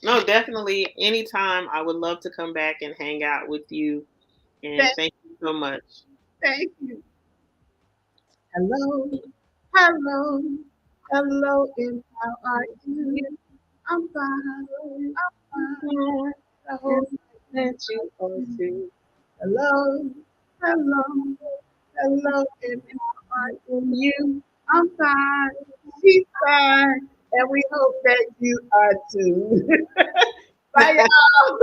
No, definitely. Anytime, I would love to come back and hang out with you. And thank you so much. Thank you. Hello, hello, hello, and how are you? I'm fine. I'm fine. I hope that you are too. Hello, hello, hello, and how are you? I'm fine. She's fine. And we hope that you are too. Bye, y'all.